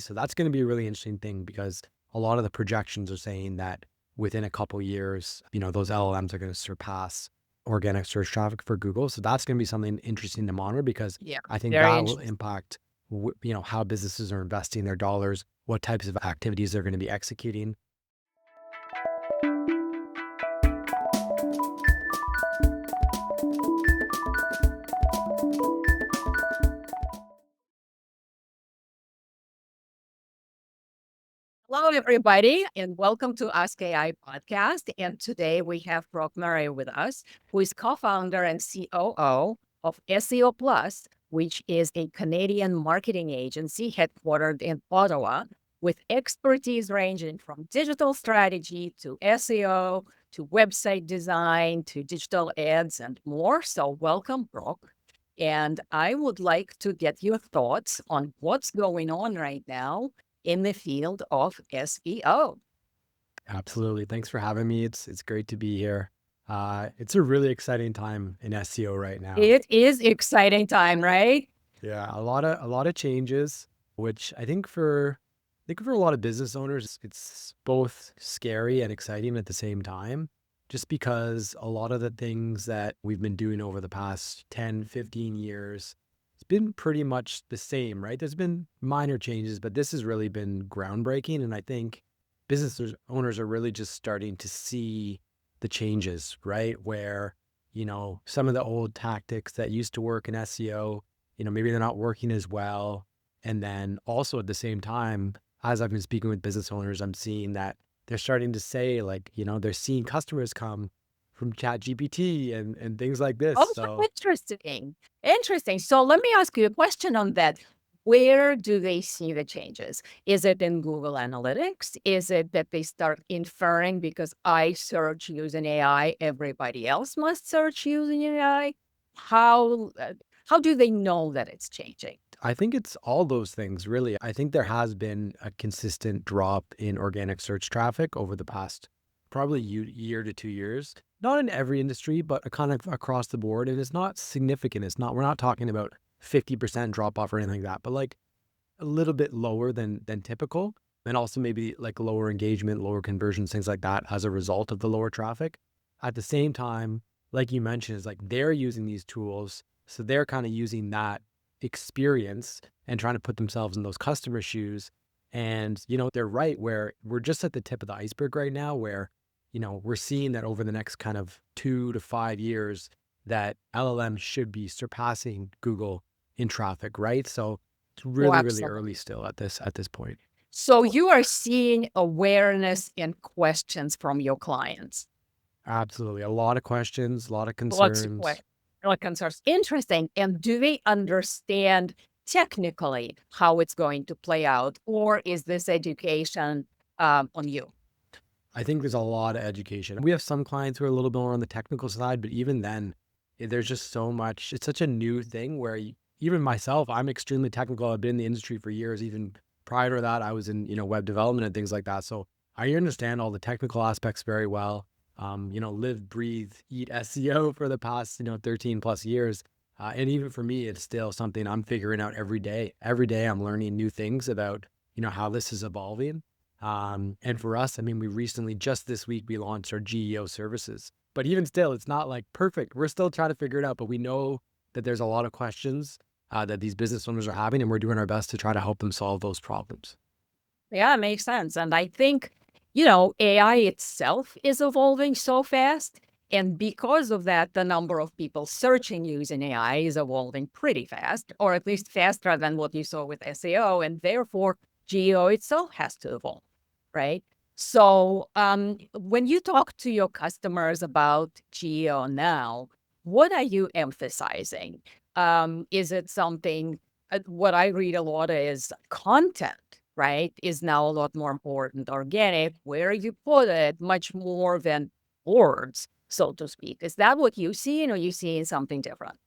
So that's going to be a really interesting thing because a lot of the projections are saying that within a couple years, those LLMs are going to surpass organic search traffic for Google. So that's going to be something interesting to monitor because Yeah, I think very that will interesting. impact, how businesses are investing their dollars, what types of activities they're going to be executing. Hello, everybody, and welcome to Ask AI podcast. And today we have Brock Murray with us, who is co-founder and COO of SEO Plus, which is a Canadian marketing agency headquartered in Ottawa, with expertise ranging from digital strategy to SEO to website design to digital ads and more. So welcome, Brock. And I would like to get your thoughts on what's going on right now in the field of SEO. Absolutely. Thanks for having me. It's great to be here. It's a really exciting time in SEO right now. It is exciting time, right? Yeah, a lot of changes, which I think for a lot of business owners, it's both scary and exciting at the same time, just because a lot of the things that we've been doing over the past 10, 15 years, it's been pretty much the same, right? There's been minor changes, but this has really been groundbreaking. And I think owners are really just starting to see the changes, right? Where, some of the old tactics that used to work in SEO, maybe they're not working as well. And then also at the same time, as I've been speaking with business owners, I'm seeing that they're starting to say like, they're seeing customers come from ChatGPT and things like this. Oh, So interesting. Interesting. So let me ask you a question on that. Where do they see the changes? Is it in Google Analytics? Is it that they start inferring because I search using AI, everybody else must search using AI? How uh, how do they know that it's changing? I think it's all those things, really. I think there has been a consistent drop in organic search traffic over the past probably year to 2 years. Not in every industry, but a kind of across the board. And it's not significant. We're not talking about 50% drop off or anything like that, but like a little bit lower than typical. And also maybe like lower engagement, lower conversions, things like that as a result of the lower traffic. At the same time, like you mentioned, is like they're using these tools. So they're kind of using that experience and trying to put themselves in those customer shoes. And, they're right where we're just at the tip of the iceberg right now, where, we're seeing that over the next kind of 2 to 5 years, that LLM should be surpassing Google in traffic, right? So it's Oh, really, really absolutely. early still at this point. So you are seeing awareness and questions from your clients. Absolutely. A lot of questions, a lot of Lots of concerns. concerns. Interesting. And do they understand technically how it's going to play out, or is this education on you? I think there's a lot of education. We have some clients who are a little bit more on the technical side, but even then, there's just so much. It's such a new thing where even myself, I'm extremely technical. I've been in the industry for years. Even prior to that, I was in, web development and things like that. So I understand all the technical aspects very well. Live, breathe, eat SEO for the past, 13 plus years. And even for me, it's still something I'm figuring out every day. Every day I'm learning new things about, how this is evolving. And for us, I mean, we recently, just this week, we launched our GEO services. But even still, it's not like perfect. We're still trying to figure it out, but we know that there's a lot of questions that these business owners are having, and we're doing our best to try to help them solve those problems. Yeah, it makes sense. And I think, AI itself is evolving so fast. And because of that, the number of people searching using AI is evolving pretty fast, or at least faster than what you saw with SEO. And therefore, GEO itself has to evolve, right? So when you talk to your customers about GEO now, what are you emphasizing? Is it something, what I read a lot is content, right, is now a lot more important. Organic, where you put it, much more than words, so to speak. Is that what you see, or you seeing something different?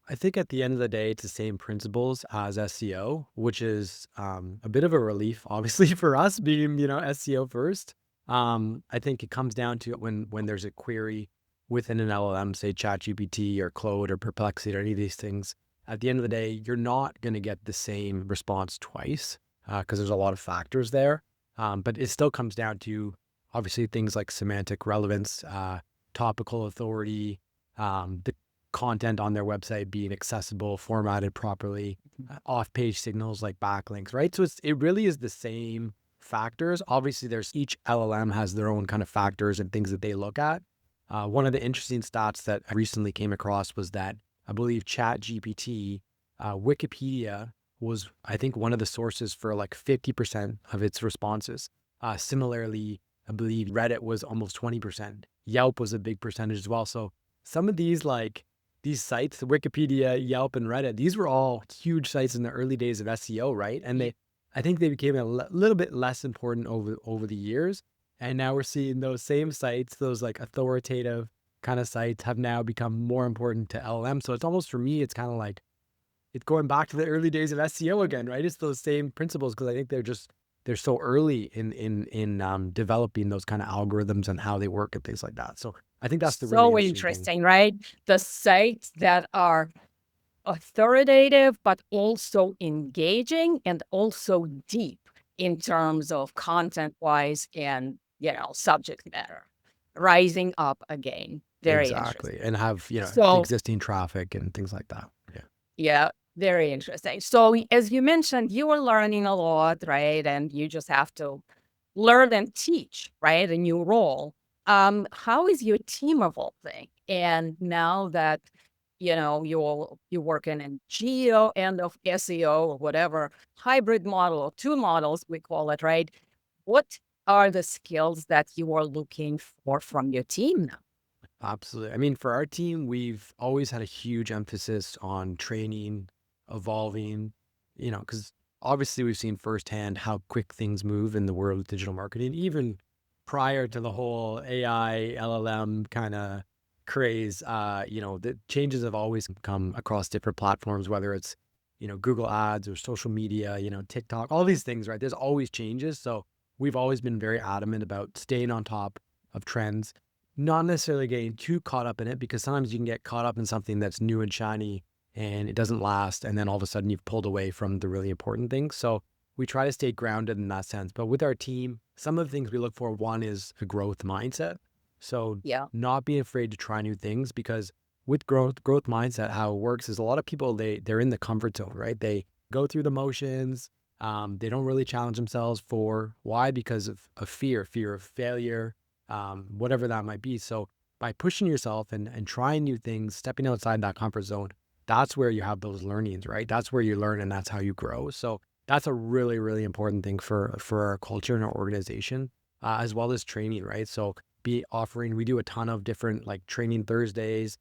I think at the end of the day, it's the same principles as SEO, which is a bit of a relief, obviously, for us being, SEO first. I think it comes down to when there's a query within an LLM, say ChatGPT or Claude or Perplexity or any of these things. At the end of the day, you're not going to get the same response twice. because there's a lot of factors there. But it still comes down to obviously things like semantic relevance, topical authority, the content on their website being accessible, formatted properly, off-page signals like backlinks, right? So it really is the same factors. Obviously, there's each LLM has their own kind of factors and things that they look at. One of the interesting stats that I recently came across was that I believe ChatGPT, Wikipedia was, I think, one of the sources for like 50% of its responses. Similarly, I believe Reddit was almost 20%. Yelp was a big percentage as well. So some of these sites, Wikipedia, Yelp, and Reddit, these were all huge sites in the early days of SEO, right? And I think they became a little bit less important over the years. And now we're seeing those same sites, those like authoritative kind of sites have now become more important to LLM. So it's almost, for me, it's kind of like, it's going back to the early days of SEO again, right? It's those same principles because I think they're so early in developing those kind of algorithms and how they work and things like that. So I think that's the really So interesting thing. interesting, right? The sites that are authoritative, but also engaging and also deep in terms of content-wise and, subject matter, rising up again. Very Exactly. interesting. And have, So, existing traffic and things like that. Yeah. yeah, very interesting. So, as you mentioned, you are learning a lot, right? And you just have to learn and teach, right? A new role. How is your team evolving? And now that you're working in geo and of SEO or whatever hybrid model or two models we call it, right? What are the skills that you are looking for from your team now? Absolutely. I mean, for our team, we've always had a huge emphasis on training, evolving, because obviously we've seen firsthand how quick things move in the world of digital marketing, even prior to the whole AI, LLM kind of craze. The changes have always come across different platforms, whether it's, Google Ads or social media, TikTok, all these things, right? There's always changes. So we've always been very adamant about staying on top of trends, not necessarily getting too caught up in it, because sometimes you can get caught up in something that's new and shiny and it doesn't last. And then all of a sudden you've pulled away from the really important things. So we try to stay grounded in that sense. But with our team, some of the things we look for, one is a growth mindset. So Yeah. not being afraid to try new things, because with growth mindset, how it works is a lot of people, they're in the comfort zone, right? They go through the motions. They don't really challenge themselves. For why? Because of fear of failure, whatever that might be. So by pushing yourself and trying new things, stepping outside that comfort zone, that's where you have those learnings, right? That's where you learn and that's how you grow. So that's a really, really important thing for our culture and our organization, as well as training, right? So we do a ton of different like training Thursdays,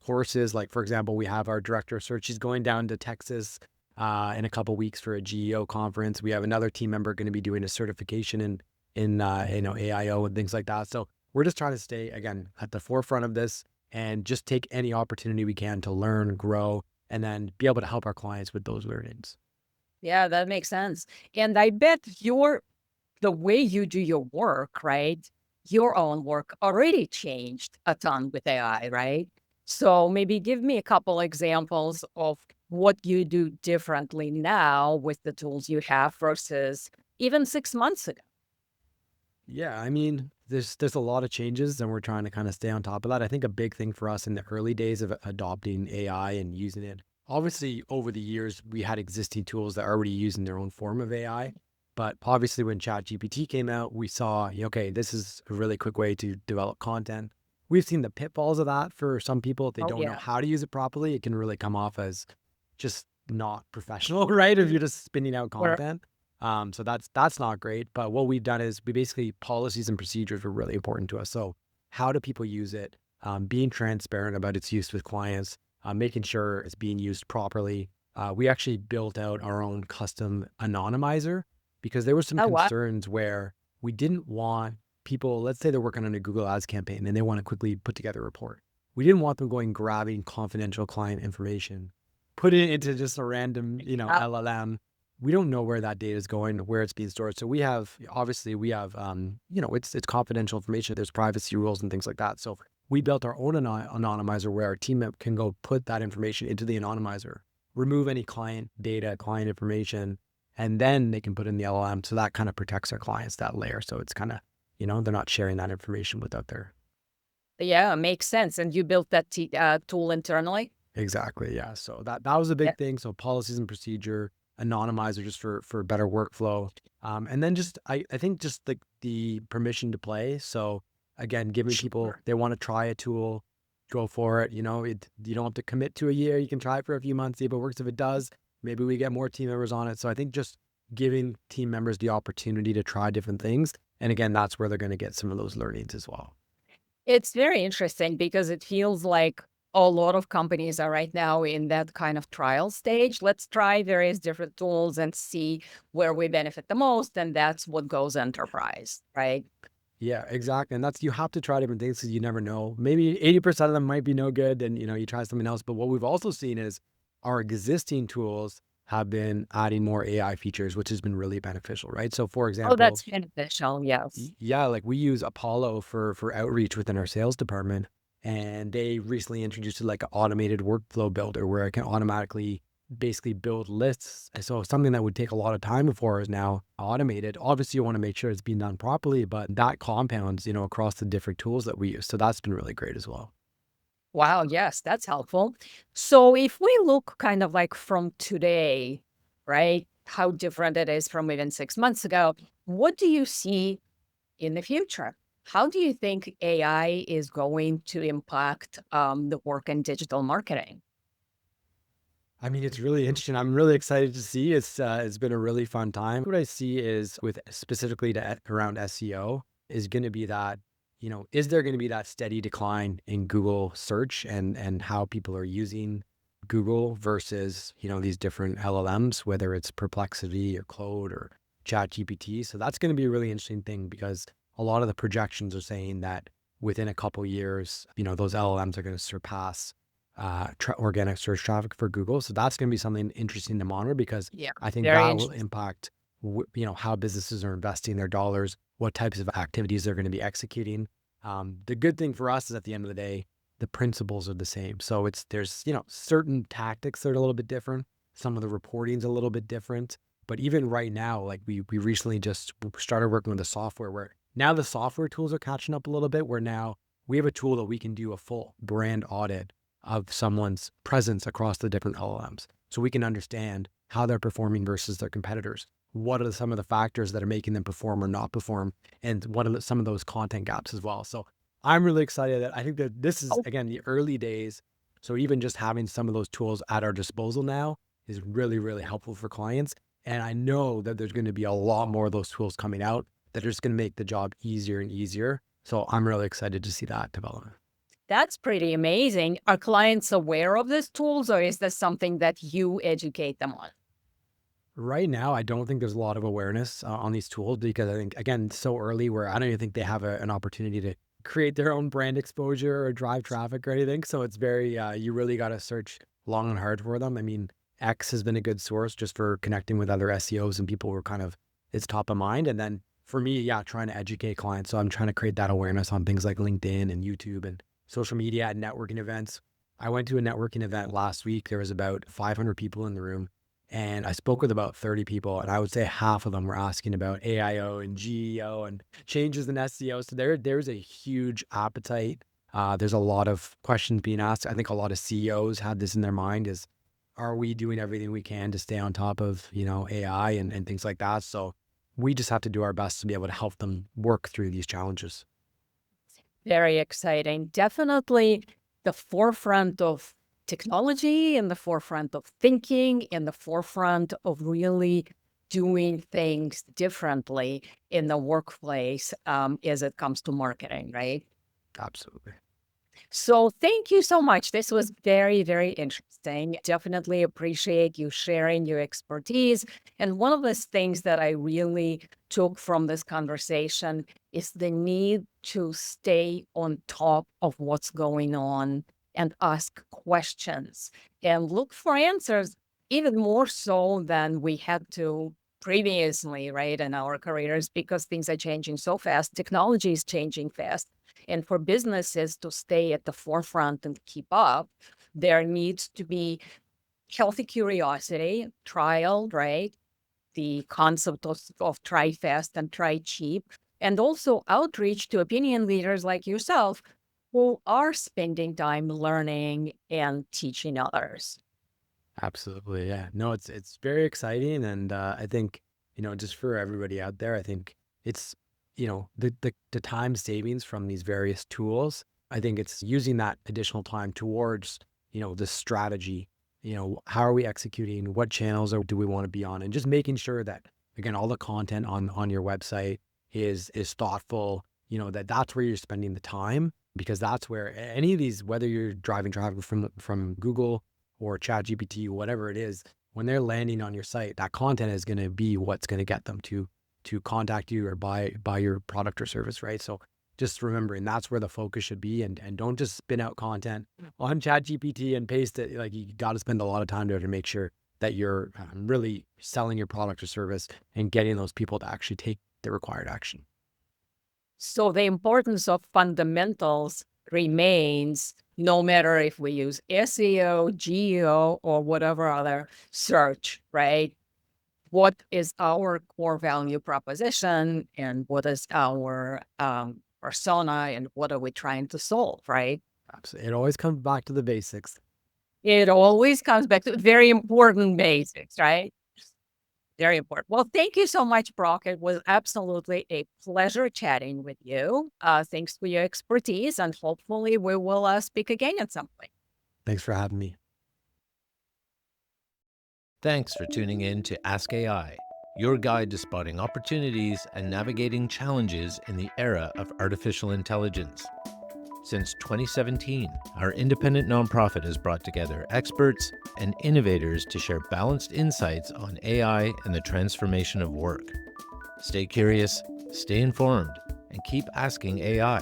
courses. Like, for example, we have our director of search. She's going down to Texas in a couple weeks for a GEO conference. We have another team member going to be doing a certification in AIO and things like that. So we're just trying to stay, again, at the forefront of this and just take any opportunity we can to learn, grow, and then be able to help our clients with those learnings. Yeah, that makes sense. And I bet the way you do your work, right? Your own work already changed a ton with AI, right? So maybe give me a couple examples of what you do differently now with the tools you have versus even 6 months ago. Yeah, I mean, there's a lot of changes and we're trying to kind of stay on top of that. I think a big thing for us in the early days of adopting AI and using it, obviously over the years, we had existing tools that are already using their own form of AI. But obviously when ChatGPT came out, we saw, okay, this is a really quick way to develop content. We've seen the pitfalls of that for some people. If they Oh, don't know yeah. how to use it properly, it can really come off as just not professional, right? If you're just spinning out Where content. So that's not great. But what we've done is we basically, policies and procedures were really important to us. So how do people use it? Being transparent about its use with clients, making sure it's being used properly. We actually built out our own custom anonymizer because there were some oh, what? concerns where we didn't want people, let's say they're working on a Google Ads campaign and they want to quickly put together a report. We didn't want them going grabbing confidential client information, putting it into just a random, Uh, LLM. We don't know where that data is going, where it's being stored. So we have, it's confidential information. There's privacy rules and things like that. So we built our own anonymizer where our team can go put that information into the anonymizer, remove any client data, client information, and then they can put in the LLM. So that kind of protects our clients, that layer. So it's kind of, they're not sharing that information without their. Yeah, makes sense. And you built that tool internally? Exactly. Yeah. So that was a Yeah. big thing. So policies and procedure, anonymizer just for better workflow. And then just I think just the permission to play. So again, giving people, Sure. they want to try a tool, go for it. You don't have to commit to a year. You can try it for a few months, see if it works. If it does, maybe we get more team members on it. So I think just giving team members the opportunity to try different things. And again, that's where they're going to get some of those learnings as well. It's very interesting because it feels like a lot of companies are right now in that kind of trial stage. Let's try various different tools and see where we benefit the most. And that's what goes enterprise, right? Yeah, exactly. And you have to try different things because you never know. Maybe 80% of them might be no good and, you try something else. But what we've also seen is our existing tools have been adding more AI features, which has been really beneficial, right? So for Oh, example, that's beneficial. Yes. yeah, like we use Apollo for outreach within our sales department. And they recently introduced like an automated workflow builder where it can automatically basically build lists. And so something that would take a lot of time before is now automated. Obviously, you want to make sure it's being done properly, but that compounds, across the different tools that we use. So that's been really great as well. Wow. Yes, that's helpful. So if we look kind of like from today, right, how different it is from even 6 months ago, what do you see in the future? How do you think AI is going to impact the work in digital marketing? I mean, it's really interesting. I'm really excited to see. It's been a really fun time. What I see is with specifically around SEO is going to be that, is there going to be that steady decline in Google search and how people are using Google versus, these different LLMs, whether it's Perplexity or Claude or ChatGPT. So that's going to be a really interesting thing because a lot of the projections are saying that within a couple years, those LLMs are going to surpass organic search traffic for Google. So that's going to be something interesting to monitor because Yeah, I think very that will interesting. impact, how businesses are investing their dollars, what types of activities they're going to be executing. The good thing for us is at the end of the day, the principles are the same. So there's, certain tactics that are a little bit different. Some of the reporting's a little bit different. But even right now, like we recently just started working with the software where now the software tools are catching up a little bit, where now we have a tool that we can do a full brand audit of someone's presence across the different LLMs. So we can understand how they're performing versus their competitors. What are some of the factors that are making them perform or not perform? And what are some of those content gaps as well? So I'm really excited that I think that this is, Oh, again, the early days. So even just having some of those tools at our disposal now is really, really helpful for clients. And I know that there's going to be a lot more of those tools coming out that are just going to make the job easier and easier. So I'm really excited to see that development. that's pretty amazing. Are clients aware of these tools, or is this something that you educate them on? Right now, I don't think there's a lot of awareness on these tools because I think, again, it's so early where I don't even think they have an opportunity to create their own brand exposure or drive traffic or anything. So it's very, you really got to search long and hard for them. I mean, X has been a good source just for connecting with other SEOs and people who are kind of, it's top of mind. And then for me, yeah, trying to educate clients. So I'm trying to create that awareness on things like LinkedIn and YouTube and social media and networking events. I went to a networking event last week. There was about 500 people in the room and I spoke with about 30 people, and I would say half of them were asking about AIO and GEO and changes in SEO. So there's a huge appetite. There's a lot of questions being asked. I think a lot of CEOs had this in their mind is, are we doing everything we can to stay on top of, AI and things like that? So we just have to do our best to be able to help them work through these challenges. Very exciting. Definitely the forefront of technology, in the forefront of thinking, in the forefront of really doing things differently in the workplace as it comes to marketing, right? Absolutely. So thank you so much. This was very, very interesting. Definitely appreciate you sharing your expertise. And one of the things that I really took from this conversation is the need to stay on top of what's going on and ask questions and look for answers, even more so than we had to previously, right, in our careers, because things are changing so fast. Technology is changing fast. And for businesses to stay at the forefront and keep up, there needs to be healthy curiosity, trial, right? the concept of try fast and try cheap, and also outreach to opinion leaders like yourself who are spending time learning and teaching others. Absolutely. Yeah. No, it's very exciting. And I think, just for everybody out there, I think it's, the time savings from these various tools. I think it's using that additional time towards, the strategy. How are we executing? What channels do we want to be on? And just making sure that, again, all the content on your website is thoughtful, that's where you're spending the time, because that's where any of these, whether you're driving traffic from Google or ChatGPT, whatever it is, when they're landing on your site, that content is going to be what's going to get them to contact you or buy your product or service, right? So just remembering that's where the focus should be, and don't just spin out content on ChatGPT and paste it. Like, you got to spend a lot of time there to make sure that you're really selling your product or service and getting those people to actually take the required action. So the importance of fundamentals remains no matter if we use SEO, GEO, or whatever other search, right? What is our core value proposition, and what is our persona, and what are we trying to solve, right? Absolutely. It always comes back to the basics. It always comes back to very important basics, right? Very important. Well, thank you so much, Brock. It was absolutely a pleasure chatting with you. Thanks for your expertise, and hopefully we will speak again at some point. Thanks for having me. Thanks for tuning in to Ask AI, your guide to spotting opportunities and navigating challenges in the era of artificial intelligence. Since 2017, our independent nonprofit has brought together experts and innovators to share balanced insights on AI and the transformation of work. Stay curious, stay informed, and keep asking AI.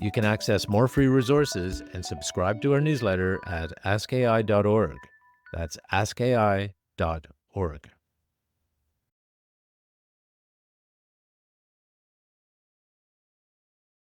You can access more free resources and subscribe to our newsletter at askai.org. That's askai.org.